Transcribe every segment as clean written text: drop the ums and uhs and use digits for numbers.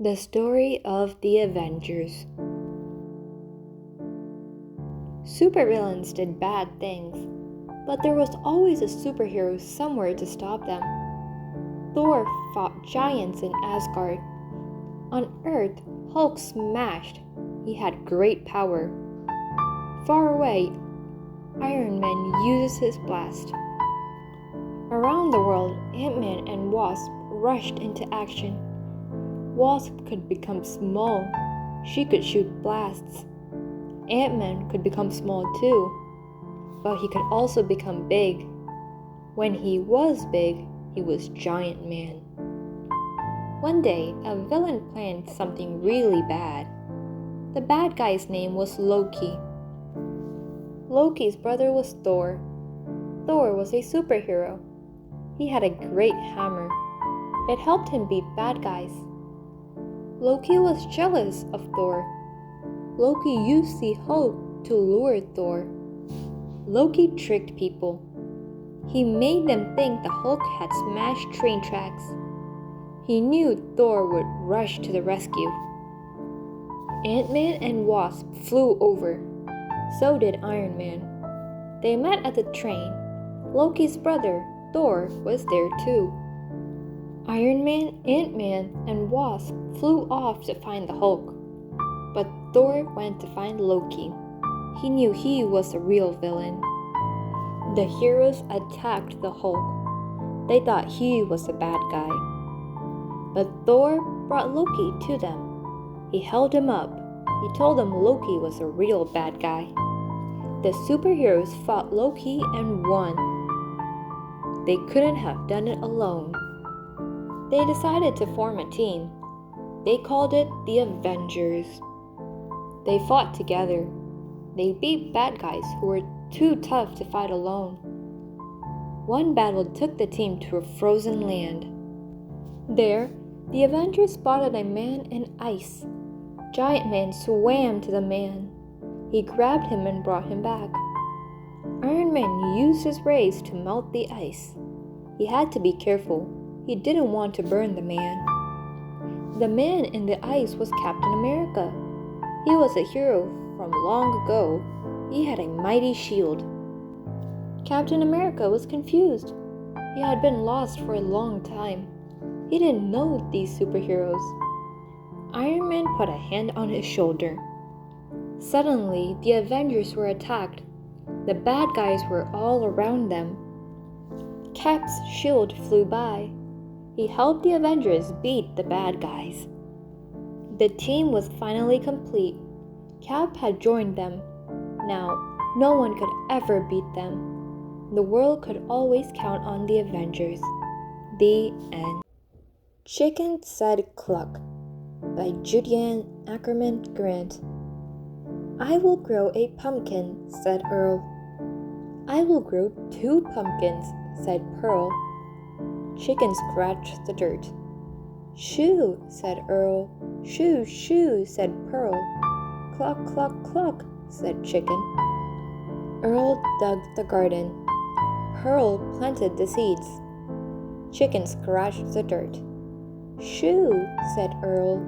The story of the Avengers. Supervillains did bad things, but there was always a superhero somewhere to stop them. Thor fought giants in Asgard. On Earth, Hulk smashed. He had great power. Far away, Iron Man uses his blast. Around the world, Ant-Man and Wasp rushed into action. Wasp could become small. She could shoot blasts. Ant-Man could become small too, but he could also become big. When he was big, he was Giant Man. One day, a villain planned something really bad. The bad guy's name was Loki. Loki's brother was Thor. Thor was a superhero. He had a great hammer. It helped him beat bad guys. Loki was jealous of Thor. Loki used the Hulk to lure Thor. Loki tricked people. He made them think the Hulk had smashed train tracks. He knew Thor would rush to the rescue. Ant-Man and Wasp flew over. So did Iron Man. They met at the train. Loki's brother, Thor, was there too. Iron Man, Ant-Man, and Wasp flew off to find the Hulk. But Thor went to find Loki. He knew he was the real villain. The heroes attacked the Hulk. They thought he was the bad guy. But Thor brought Loki to them. He held him up. He told them Loki was the real bad guy. The superheroes fought Loki and won. They couldn't have done it alone. They decided to form a team. They called it the Avengers. They fought together. They beat bad guys who were too tough to fight alone. One battle took the team to a frozen land. There, the Avengers spotted a man in ice. Giant Man swam to the man. He grabbed him and brought him back. Iron Man used his rays to melt the ice. He had to be careful. He didn't want to burn the man. The man in the ice was Captain America. He was a hero from long ago. He had a mighty shield. Captain America was confused. He had been lost for a long time. He didn't know these superheroes. Iron Man put a hand on his shoulder. Suddenly, the Avengers were attacked. The bad guys were all around them. Cap's shield flew by. He helped the Avengers beat the bad guys. The team was finally complete. Cap had joined them. Now, no one could ever beat them. The world could always count on the Avengers. The end. Chicken Said Cluck by Julianne Ackerman Grant. I will grow a pumpkin, said Earl. I will grow 2 pumpkins, said Pearl. Chicken scratched the dirt. Shoo, said Earl. Shoo, shoo, said Pearl. Cluck, cluck, cluck, said Chicken. Earl dug the garden. Pearl planted the seeds. Chicken scratched the dirt. Shoo, said Earl.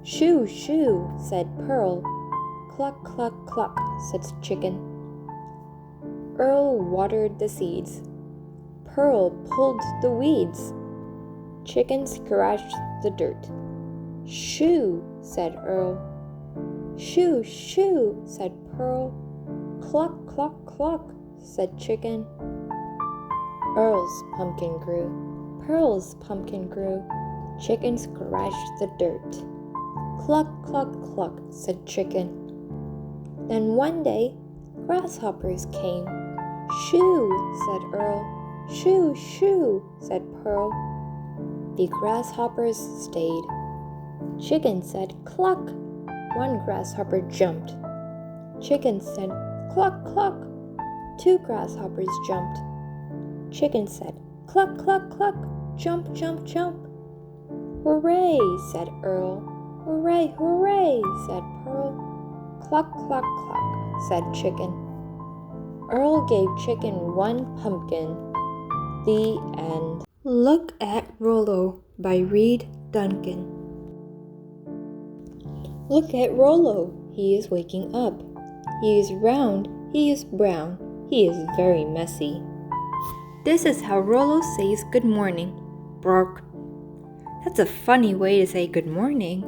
Shoo, shoo, said Pearl. Cluck, cluck, cluck, said Chicken. Earl watered the seeds. Pearl pulled the weeds. Chicken scratched the dirt. Shoo, said Earl. Shoo, shoo, said Pearl. Cluck, cluck, cluck, said Chicken. Earl's pumpkin grew. Pearl's pumpkin grew. Chicken scratched the dirt. Cluck, cluck, cluck, said Chicken. Then one day, grasshoppers came. Shoo, said Earl. Shoo, shoo, said Pearl. The grasshoppers stayed. Chicken said, cluck. One grasshopper jumped. Chicken said, cluck, cluck. 2 grasshoppers jumped. Chicken said, cluck, cluck, cluck. Jump, jump, jump. Hooray, said Earl. Hooray, hooray, said Pearl. Cluck, cluck, cluck, said Chicken. Earl gave Chicken 1 pumpkin. The end. Look at Rollo by Reed Duncan. Look at Rollo. He is waking up. He is round. He is brown. He is very messy. This is how Rollo says good morning. Bark. That's a funny way to say good morning.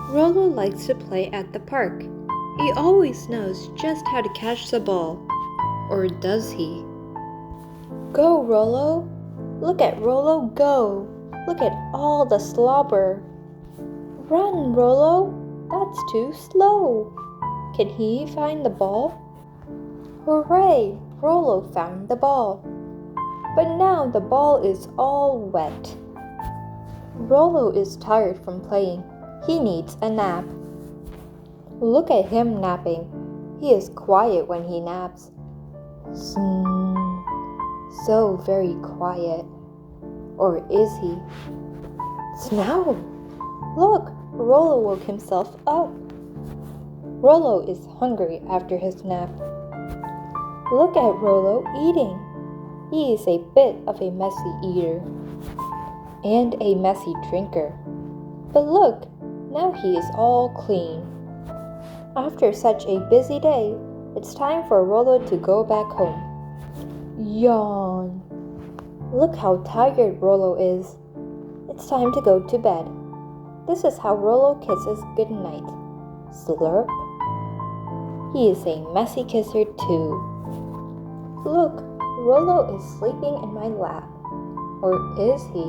Rollo likes to play at the park. He always knows just how to catch the ball. Or does he? Go, Rollo. Look at Rollo go. Look at all the slobber. Run, Rollo. That's too slow. Can he find the ball? Hooray! Rollo found the ball. But now the ball is all wet. Rollo is tired from playing. He needs a nap. Look at him napping. He is quiet when he naps. So very quiet. Or is he? Snow! Look, Rollo woke himself up. Rollo is hungry after his nap. Look at Rollo eating. He is a bit of a messy eater and a messy drinker. But look, now he is all clean. After such a busy day, it's time for Rollo to go back home. Yawn. Look how tired Rollo is. It's time to go to bed. This is how Rollo kisses goodnight. Slurp. He is a messy kisser too. Look, Rollo is sleeping in my lap. Or is he?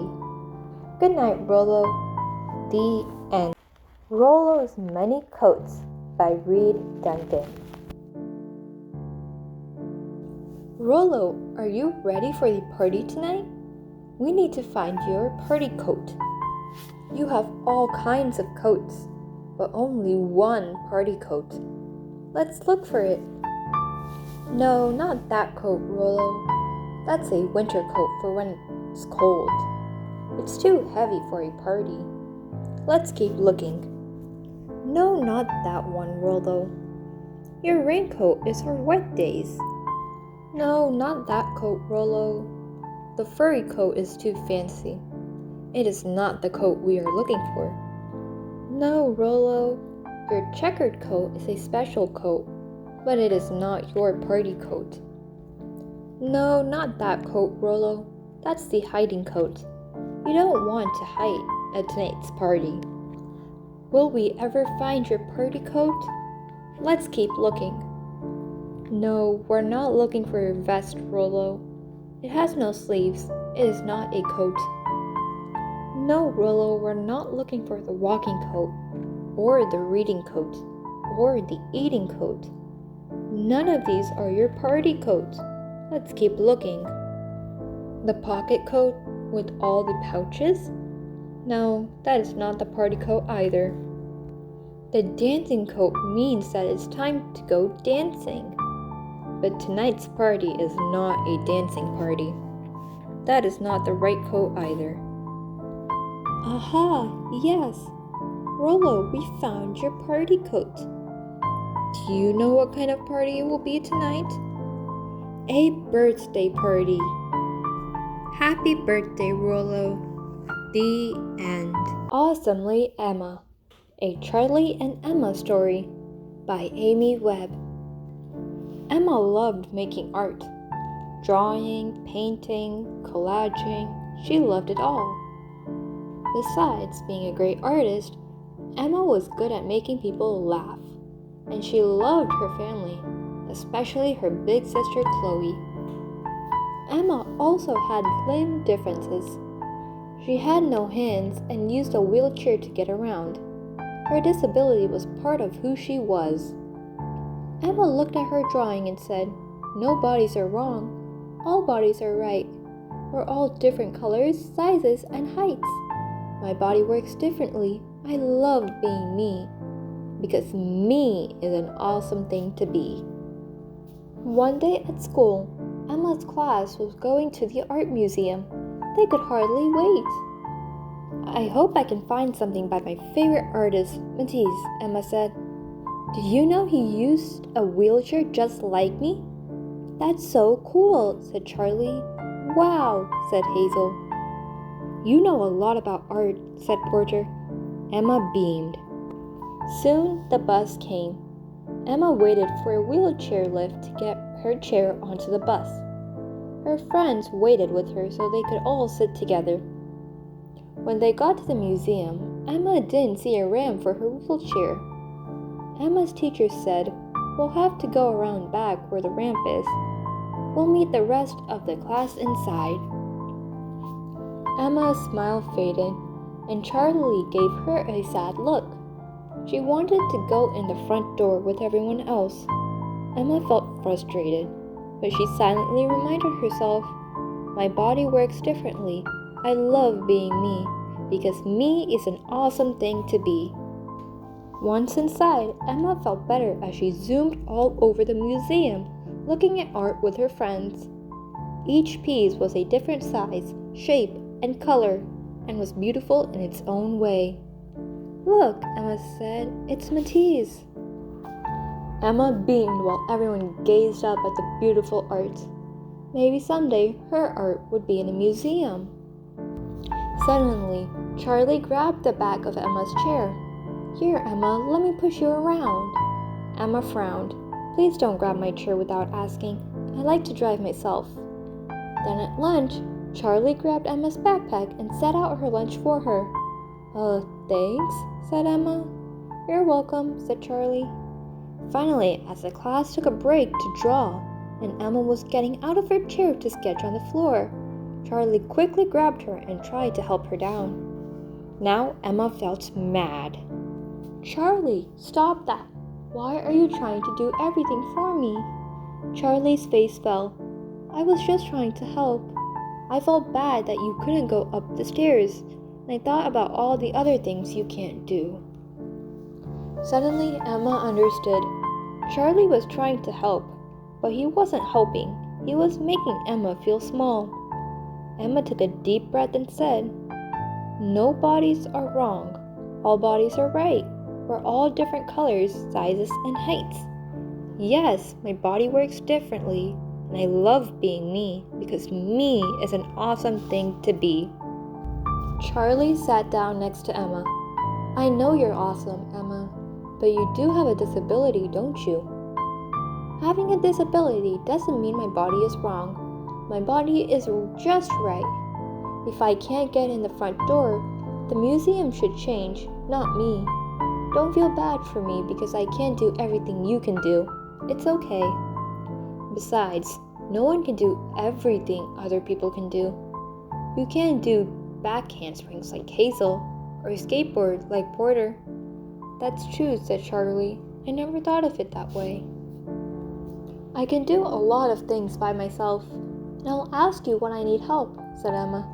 Good night, Rollo. The end. Rollo's Many Coats by Reed Duncan. Rollo, are you ready for the party tonight? We need to find your party coat. You have all kinds of coats, but only one party coat. Let's look for it. No, not that coat, Rollo. That's a winter coat for when it's cold. It's too heavy for a party. Let's keep looking. No, not that one, Rollo. Your raincoat is for wet days. No, not that coat, Rollo. The furry coat is too fancy. It is not the coat we are looking for. No, Rollo. Your checkered coat is a special coat, but it is not your party coat. No, not that coat, Rollo. That's the hiding coat. You don't want to hide at tonight's party. Will we ever find your party coat? Let's keep looking. No, we're not looking for your vest, Rollo. It has no sleeves. It is not a coat. No, Rollo, we're not looking for the walking coat, or the reading coat, or the eating coat. None of these are your party coats. Let's keep looking. The pocket coat with all the pouches? No, that is not the party coat either. The dancing coat means that it's time to go dancing. But tonight's party is not a dancing party. That is not the right coat either. Aha, yes. Rollo, we found your party coat. Do you know what kind of party it will be tonight? A birthday party. Happy birthday, Rollo. The end. Awesomely Emma. A Charlie and Emma story by Amy Webb. Emma loved making art. Drawing, painting, collaging. She loved it all. Besides being a great artist, Emma was good at making people laugh. And she loved her family, especially her big sister Chloe. Emma also had limb differences. She had no hands and used a wheelchair to get around. Her disability was part of who she was. Emma looked at her drawing and said, "No bodies are wrong. All bodies are right. We're all different colors, sizes, and heights. My body works differently. I love being me. Because me is an awesome thing to be." One day at school, Emma's class was going to the art museum. They could hardly wait. "I hope I can find something by my favorite artist, Matisse," Emma said. "Did you know he used a wheelchair just like me?" "That's so cool," said Charlie. "Wow," said Hazel. "You know a lot about art," said Porter. Emma beamed. Soon the bus came. Emma waited for a wheelchair lift to get her chair onto the bus. Her friends waited with her so they could all sit together. When they got to the museum, Emma didn't see a ramp for her wheelchair. Emma's teacher said, "We'll have to go around back where the ramp is. We'll meet the rest of the class inside." Emma's smile faded, and Charlie gave her a sad look. She wanted to go in the front door with everyone else. Emma felt frustrated, but she silently reminded herself, "My body works differently. I love being me, because me is an awesome thing to be." Once inside, Emma felt better as she zoomed all over the museum, looking at art with her friends. Each piece was a different size, shape, and color, and was beautiful in its own way. "Look," Emma said, "it's Matisse." Emma beamed while everyone gazed up at the beautiful art. Maybe someday her art would be in a museum. Suddenly, Charlie grabbed the back of Emma's chair. "Here, Emma, let me push you around." Emma frowned. "Please don't grab my chair without asking. I like to drive myself." Then at lunch, Charlie grabbed Emma's backpack and set out her lunch for her. Thanks," said Emma. "You're welcome," said Charlie. Finally, as the class took a break to draw, and Emma was getting out of her chair to sketch on the floor, Charlie quickly grabbed her and tried to help her down. Now Emma felt mad. "Charlie, stop that! Why are you trying to do everything for me?" Charlie's face fell. "I was just trying to help. I felt bad that you couldn't go up the stairs, and I thought about all the other things you can't do." Suddenly, Emma understood. Charlie was trying to help, but he wasn't helping. He was making Emma feel small. Emma took a deep breath and said, "No bodies are wrong. All bodies are right. We're all different colors, sizes, and heights. Yes, my body works differently, and I love being me because me is an awesome thing to be." Charlie sat down next to Emma. "I know you're awesome, Emma, but you do have a disability, don't you?" "Having a disability doesn't mean my body is wrong. My body is just right. If I can't get in the front door, the museum should change, not me. Don't feel bad for me because I can't do everything you can do. It's okay. Besides, no one can do everything other people can do. You can't do back handsprings like Hazel, or skateboard like Porter." "That's true," said Charlie. "I never thought of it that way." "I can do a lot of things by myself, and I'll ask you when I need help," said Emma.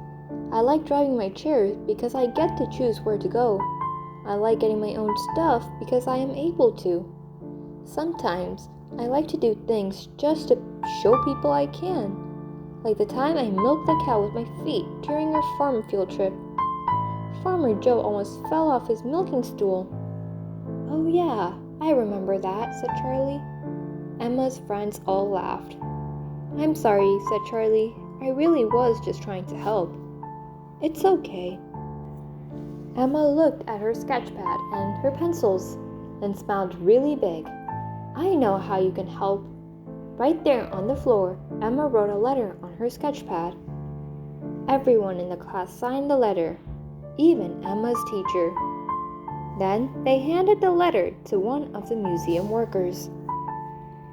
"I like driving my chair because I get to choose where to go. I like getting my own stuff because I am able to. Sometimes I like to do things just to show people I can, like the time I milked the cow with my feet during our farm field trip. Farmer Joe almost fell off his milking stool." "Oh yeah, I remember that," said Charlie. Emma's friends all laughed. "I'm sorry," said Charlie. "I really was just trying to help." "It's okay." Emma looked at her sketchpad and her pencils and smiled really big. "I know how you can help." Right there on the floor, Emma wrote a letter on her sketchpad. Everyone in the class signed the letter, even Emma's teacher. Then they handed the letter to one of the museum workers.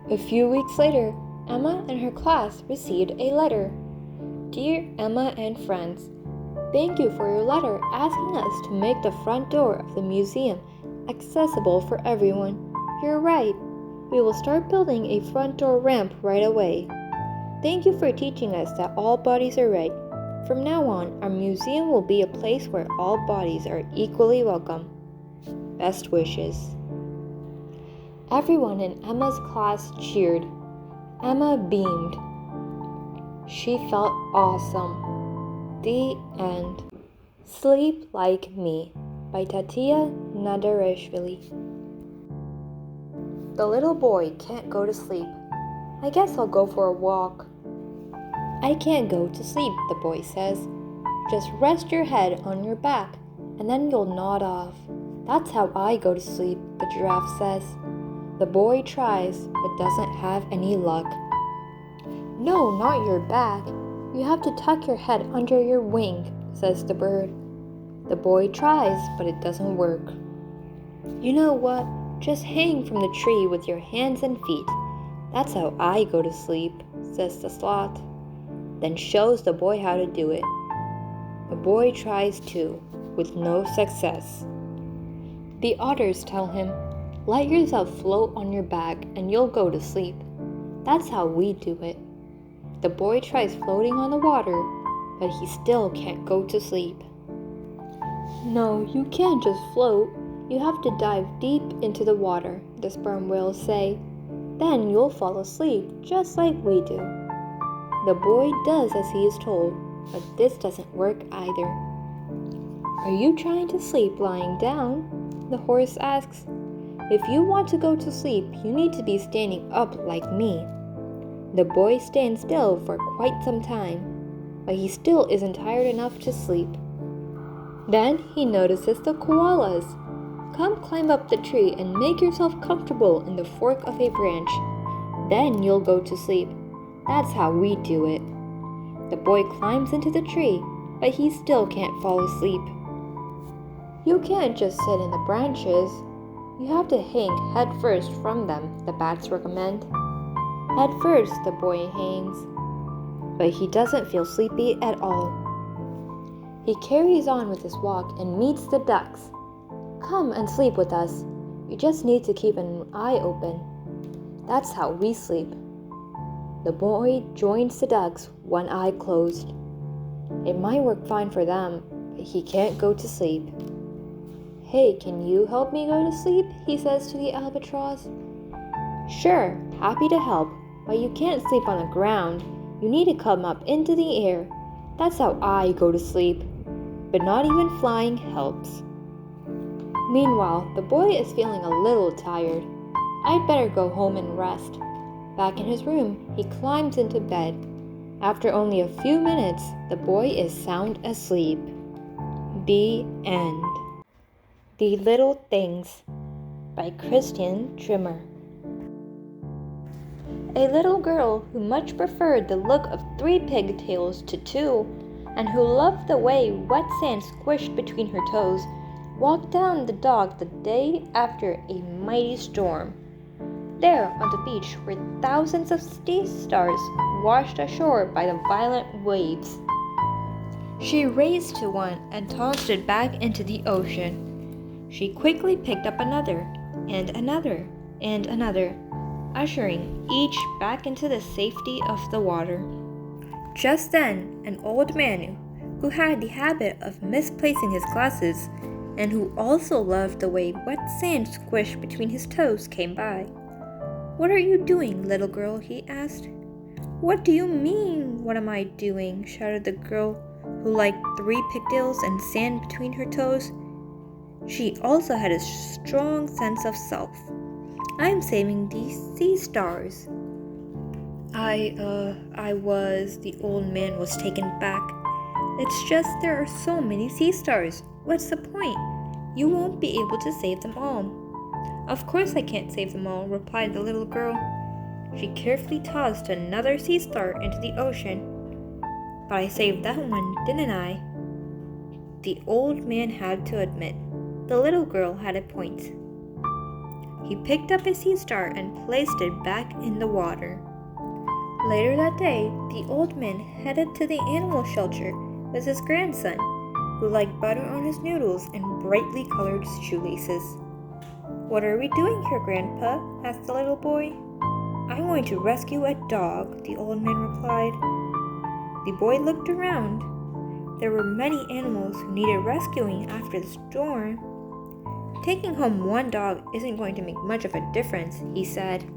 A few weeks later, Emma and her class received a letter. "Dear Emma and friends, thank you for your letter asking us to make the front door of the museum accessible for everyone. You're right. We will start building a front door ramp right away. Thank you for teaching us that all bodies are right. From now on, our museum will be a place where all bodies are equally welcome. Best wishes." Everyone in Emma's class cheered. Emma beamed. She felt awesome. The end. Sleep Like Me by Tatia Nadarashvili. The little boy can't go to sleep. "I guess I'll go for a walk." "I can't go to sleep," the boy says. "Just rest your head on your back, and then you'll nod off. That's how I go to sleep, the giraffe says. The boy tries, but doesn't have any luck. No, not your back. You have to tuck your head under your wing, says the bird. The boy tries, but it doesn't work. You know what? Just hang from the tree with your hands and feet. That's how I go to sleep, says the sloth. Then shows the boy how to do it. The boy tries too, with no success. The otters tell him, let yourself float on your back and you'll go to sleep. That's how we do it. The boy tries floating on the water, but he still can't go to sleep. No, you can't just float. You have to dive deep into the water, the sperm whales say. Then you'll fall asleep, just like we do. The boy does as he is told, but this doesn't work either. Are you trying to sleep lying down? The horse asks. If you want to go to sleep, you need to be standing up like me. The boy stands still for quite some time, but he still isn't tired enough to sleep. Then he notices the koalas. Come climb up the tree and make yourself comfortable in the fork of a branch. Then you'll go to sleep. That's how we do it. The boy climbs into the tree, but he still can't fall asleep. You can't just sit in the branches. You have to hang head first from them, the bats recommend. Head first, the boy hangs, but he doesn't feel sleepy at all. He carries on with his walk and meets the ducks. Come and sleep with us. You just need to keep an eye open. That's how we sleep. The boy joins the ducks, one eye closed. It might work fine for them, but he can't go to sleep. Hey, can you help me go to sleep? He says to the albatross. Sure, happy to help, but you can't sleep on the ground. You need to come up into the air. That's how I go to sleep. But not even flying helps. Meanwhile, the boy is feeling a little tired. I'd better go home and rest. Back in his room, he climbs into bed. After only a few minutes, the boy is sound asleep. The end. The Little Things by Christian Trimmer. A little girl who much preferred the look of 3 pigtails to 2, and who loved the way wet sand squished between her toes, walked down the dock the day after a mighty storm. There on the beach were thousands of sea stars washed ashore by the violent waves. She raced to one and tossed it back into the ocean. She quickly picked up another, and another, and another, ushering each back into the safety of the water. Just then, an old man who had the habit of misplacing his glasses, and who also loved the way wet sand squished between his toes, came by. What are you doing, little girl? He asked. What do you mean, what am I doing? Shouted the girl, who liked 3 pigtails and sand between her toes. She also had a strong sense of self. I'm saving these sea stars. The old man was taken back. It's just there are so many sea stars. What's the point? You won't be able to save them all. Of course I can't save them all, replied the little girl. She carefully tossed another sea star into the ocean. But I saved that one, didn't I? The old man had to admit, the little girl had a point. He picked up a sea star and placed it back in the water. Later that day, the old man headed to the animal shelter with his grandson, who liked butter on his noodles and brightly colored shoelaces. What are we doing here, Grandpa? Asked the little boy. I'm going to rescue a dog, the old man replied. The boy looked around. There were many animals who needed rescuing after the storm. Taking home one dog isn't going to make much of a difference, he said.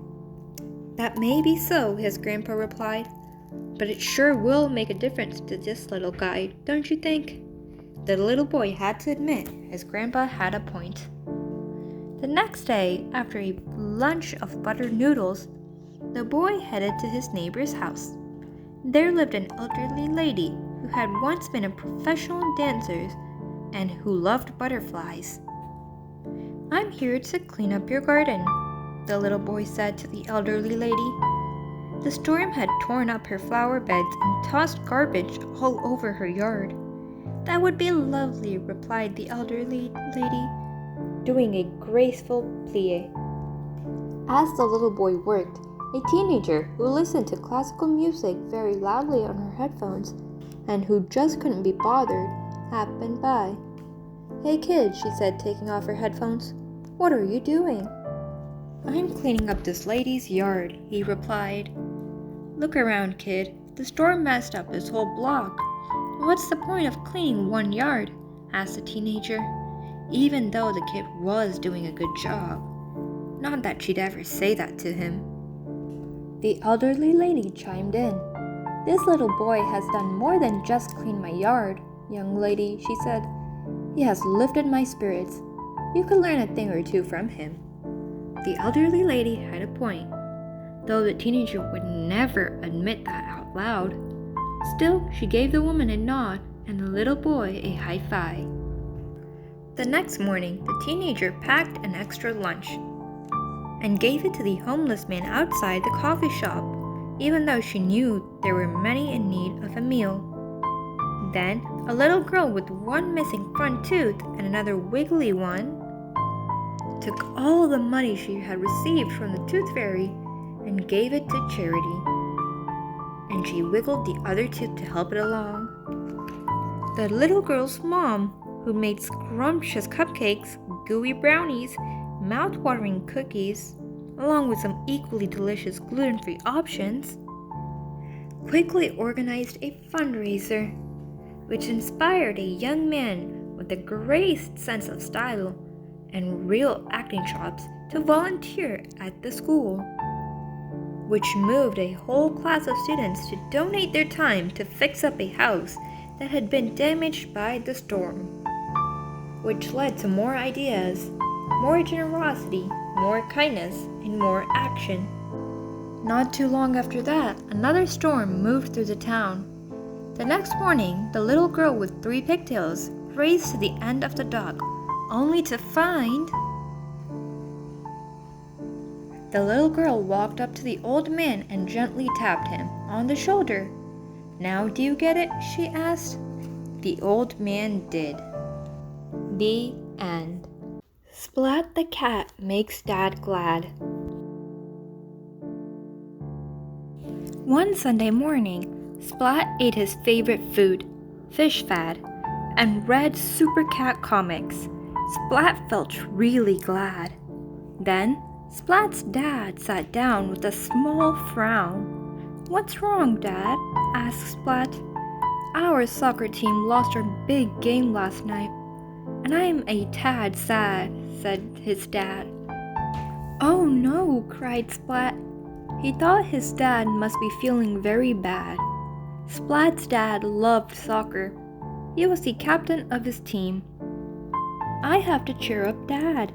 That may be so, his grandpa replied, but it sure will make a difference to this little guy, don't you think? The little boy had to admit his grandpa had a point. The next day, after a lunch of buttered noodles, the boy headed to his neighbor's house. There lived an elderly lady who had once been a professional dancer and who loved butterflies. I'm here to clean up your garden, the little boy said to the elderly lady. The storm had torn up her flower beds and tossed garbage all over her yard. That would be lovely, replied the elderly lady, doing a graceful plie. As the little boy worked, a teenager who listened to classical music very loudly on her headphones and who just couldn't be bothered happened by. Hey kid, she said, taking off her headphones. What are you doing? I'm cleaning up this lady's yard, he replied. Look around, kid. The storm messed up this whole block. What's the point of cleaning one yard? Asked the teenager, even though the kid was doing a good job. Not that she'd ever say that to him. The elderly lady chimed in. This little boy has done more than just clean my yard, young lady, she said. He has lifted my spirits. You could learn a thing or two from him. The elderly lady had a point, though the teenager would never admit that out loud. Still, she gave the woman a nod and the little boy a high five. The next morning, the teenager packed an extra lunch and gave it to the homeless man outside the coffee shop, even though she knew there were many in need of a meal. Then, a little girl with one missing front tooth and another wiggly one took all the money she had received from the tooth fairy and gave it to charity. And she wiggled the other tooth to help it along. The little girl's mom, who made scrumptious cupcakes, gooey brownies, mouth-watering cookies, along with some equally delicious gluten-free options, quickly organized a fundraiser, which inspired a young man with a great sense of style and real acting chops to volunteer at the school, which moved a whole class of students to donate their time to fix up a house that had been damaged by the storm, which led to more ideas, more generosity, more kindness, and more action. Not too long after that, another storm moved through the town. The next morning, the little girl with 3 pigtails raced to the end of the dock, only to find... The little girl walked up to the old man and gently tapped him on the shoulder. Now do you get it? She asked. The old man did. The end. Splat the cat makes Dad glad. One Sunday morning, Splat ate his favorite food, fish fad, and read Super Cat comics. Splat felt really glad. Then, Splat's dad sat down with a small frown. What's wrong, Dad? asked Splat. Our soccer team lost our big game last night, and I am a tad sad, said his dad. Oh no, cried Splat. He thought his dad must be feeling very bad. Splat's dad loved soccer. He was the captain of his team. I have to cheer up Dad.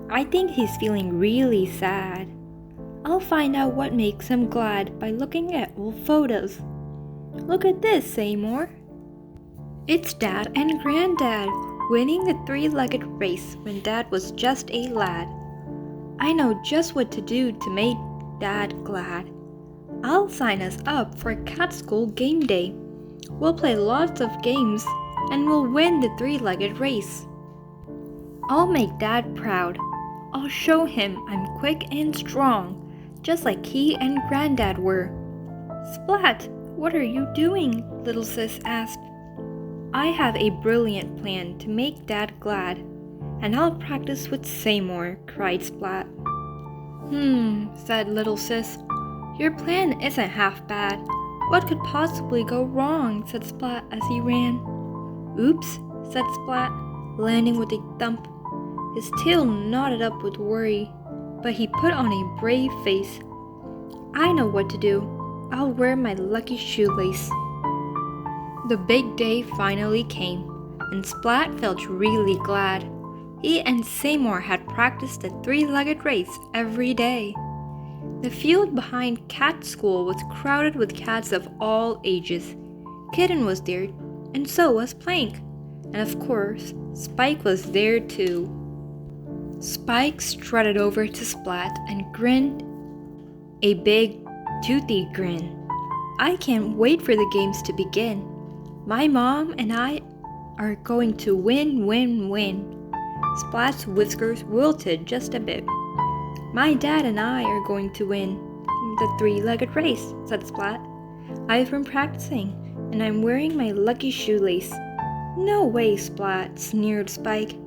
I think he's feeling really sad. I'll find out what makes him glad by looking at old photos. Look at this, Seymour. It's Dad and Granddad winning the 3-legged race when Dad was just a lad. I know just what to do to make Dad glad. I'll sign us up for a cat school game day. We'll play lots of games and we'll win the 3-legged race. I'll make Dad proud. I'll show him I'm quick and strong, just like he and Granddad were. Splat, what are you doing? Little sis asked. I have a brilliant plan to make Dad glad, and I'll practice with Seymour, cried Splat. Said little sis. Your plan isn't half bad. What could possibly go wrong? Said Splat as he ran. Oops, said Splat, landing with a thump. His tail knotted up with worry, but he put on a brave face. I know what to do. I'll wear my lucky shoelace. The big day finally came, and Splat felt really glad. He and Seymour had practiced the 3-legged race every day. The field behind Cat School was crowded with cats of all ages. Kitten was there, and so was Plank. And of course, Spike was there too. Spike strutted over to Splat and grinned a big, toothy grin. I can't wait for the games to begin. My mom and I are going to win, win, win. Splat's whiskers wilted just a bit. My dad and I are going to win the three-legged race, said Splat. I've been practicing, and I'm wearing my lucky shoelace. No way, Splat, sneered Spike.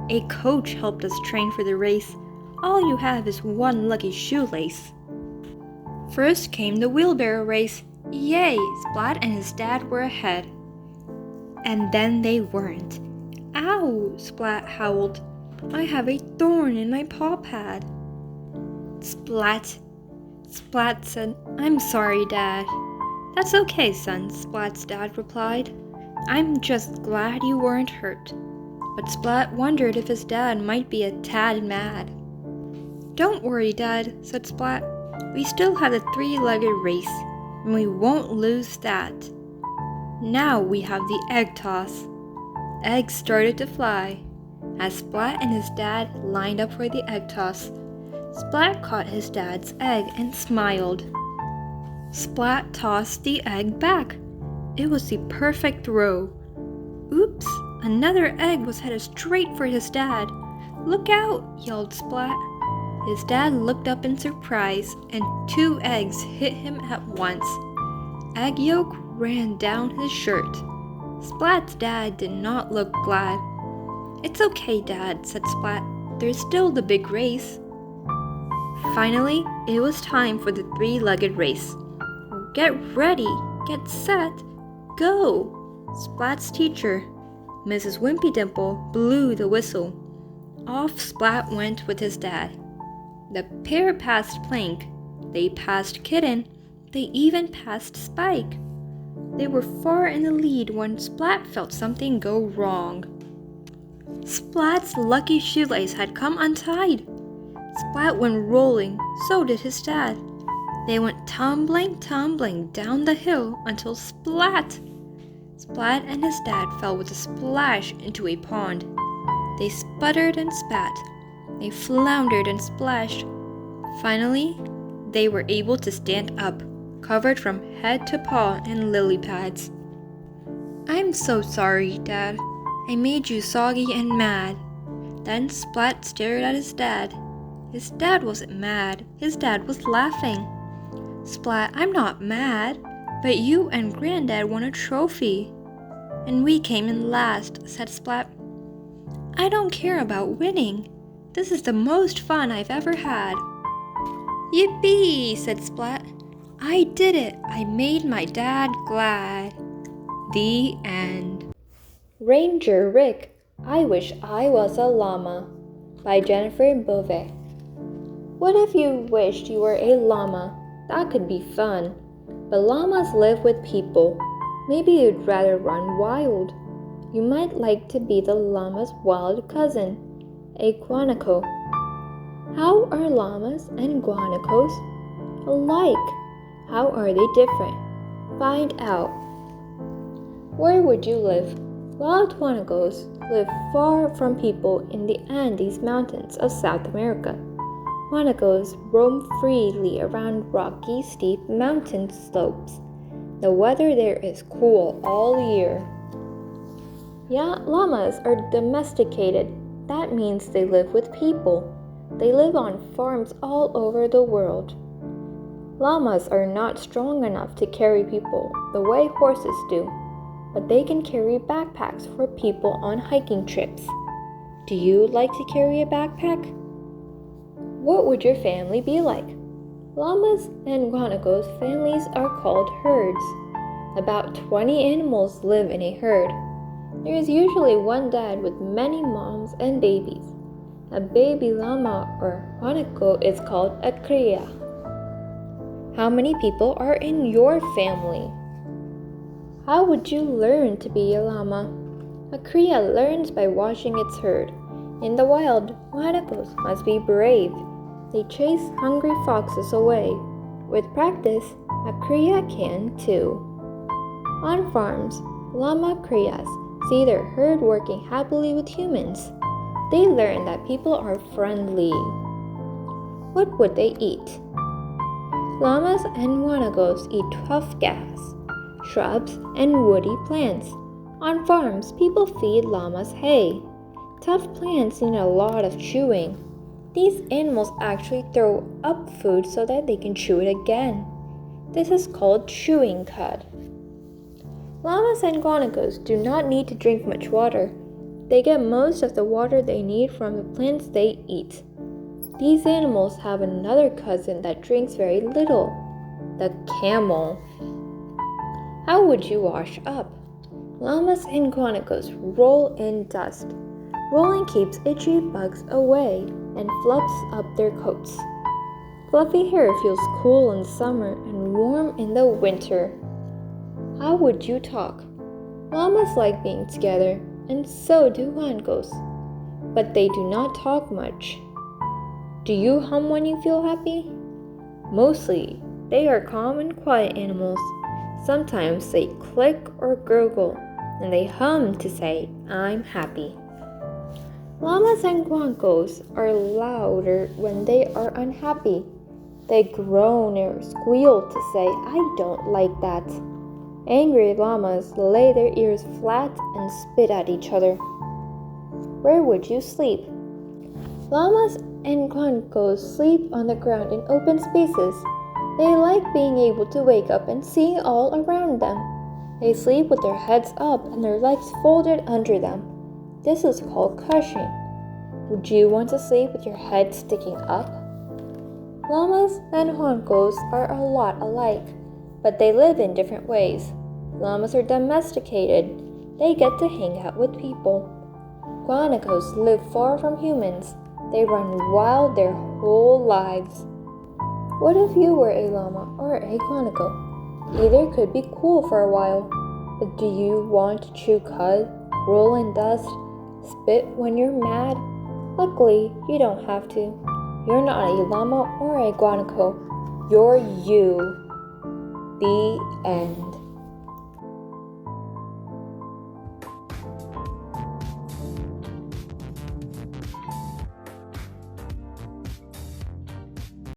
A coach helped us train for the race. All you have is one lucky shoelace. First came the wheelbarrow race. Yay! Splat and his dad were ahead. And then they weren't. Ow! Splat howled. I have a thorn in my paw pad. Splat said, I'm sorry, Dad. That's okay, son, Splat's dad replied. I'm just glad you weren't hurt. But Splat wondered if his dad might be a tad mad. Don't worry, Dad, said Splat. We still have the three-legged race, and we won't lose that. Now we have the egg toss. Eggs started to fly. As Splat and his dad lined up for the egg toss, Splat caught his dad's egg and smiled. Splat tossed the egg back. It was the perfect throw. Oops, another egg was headed straight for his dad. Look out, yelled Splat. His dad looked up in surprise, and 2 eggs hit him at once. Egg yolk ran down his shirt. Splat's dad did not look glad. It's okay, Dad, said Splat. There's still the big race. Finally, it was time for the three-legged race. Get ready, get set, go! Splat's teacher, Mrs. Wimpy Dimple, blew the whistle. Off Splat went with his dad. The pair passed Plank, they passed Kitten, they even passed Spike. They were far in the lead when Splat felt something go wrong. Splat's lucky shoelace had come untied. Splat went rolling, so did his dad. They went tumbling, tumbling down the hill until Splat and his dad fell with a splash into a pond. They sputtered and spat. They floundered and splashed. Finally, they were able to stand up, covered from head to paw in lily pads. I'm so sorry, Dad. I made you soggy and mad. Then Splat stared at his dad. His dad wasn't mad. His dad was laughing. Splat, I'm not mad, but you and Granddad won a trophy. And we came in last, said Splat. I don't care about winning. This is the most fun I've ever had. Yippee, said Splat. I did it. I made my dad glad. The end. Ranger Rick, I Wish I Was a Llama by Jennifer Bove. What if you wished you were a llama? That could be fun. But llamas live with people. Maybe you'd rather run wild. You might like to be the llama's wild cousin, a guanaco. How are llamas and guanacos alike? How are they different? Find out. Where would you live? Wild guanacos live far from people in the Andes Mountains of South America. Guanacos roam freely around rocky, steep mountain slopes. The weather there is cool all year. Yeah, llamas are domesticated. That means they live with people. They live on farms all over the world. Llamas are not strong enough to carry people the way horses do, but they can carry backpacks for people on hiking trips. Do you like to carry a backpack? What would your family be like? Llamas and guanacos families are called herds. About 20 animals live in a herd. There is usually one dad with many moms and babies. A baby llama or guanaco is called a cría. How many people are in your family? How would you learn to be a llama? A cría learns by watching its herd. In the wild, guanacos must be brave. They chase hungry foxes away. With practice, a cría can too. On farms, llama crías see their herd working happily with humans. They learn that people are friendly. What would they eat? Llamas and guanacos eat tough grass, shrubs, and woody plants. On farms, people feed llamas hay. Tough plants need a lot of chewing. These animals actually throw up food so that they can chew it again. This is called chewing cud. Llamas and guanacos do not need to drink much water. They get most of the water they need from the plants they eat. These animals have another cousin that drinks very little, the camel. How would you wash up? Llamas and guanacos roll in dust. Rolling keeps itchy bugs away and fluffs up their coats. Fluffy hair feels cool in summer and warm in the winter. How would you talk? Llamas like being together, and so do guanacos, but they do not talk much. Do you hum when you feel happy? Mostly, they are calm and quiet animals. Sometimes they click or gurgle, and they hum to say, "I'm happy." Llamas and guanacos are louder when they are unhappy. They groan or squeal to say, "I don't like that." Angry llamas lay their ears flat and spit at each other. Where would you sleep? Llamas and guanacos sleep on the ground in open spaces. They like being able to wake up and see all around them. They sleep with their heads up and their legs folded under them. This is called crushing. Would you want to sleep with your head sticking up? Llamas and guanacos are a lot alike, but they live in different ways. Llamas are domesticated. They get to hang out with people. Guanacos live far from humans. They run wild their whole lives. What if you were a llama or a guanaco? Either could be cool for a while, but do you want to chew cud, roll in dust, spit when you're mad? Luckily, you don't have to. You're not a llama or a guanaco. You're you. The end.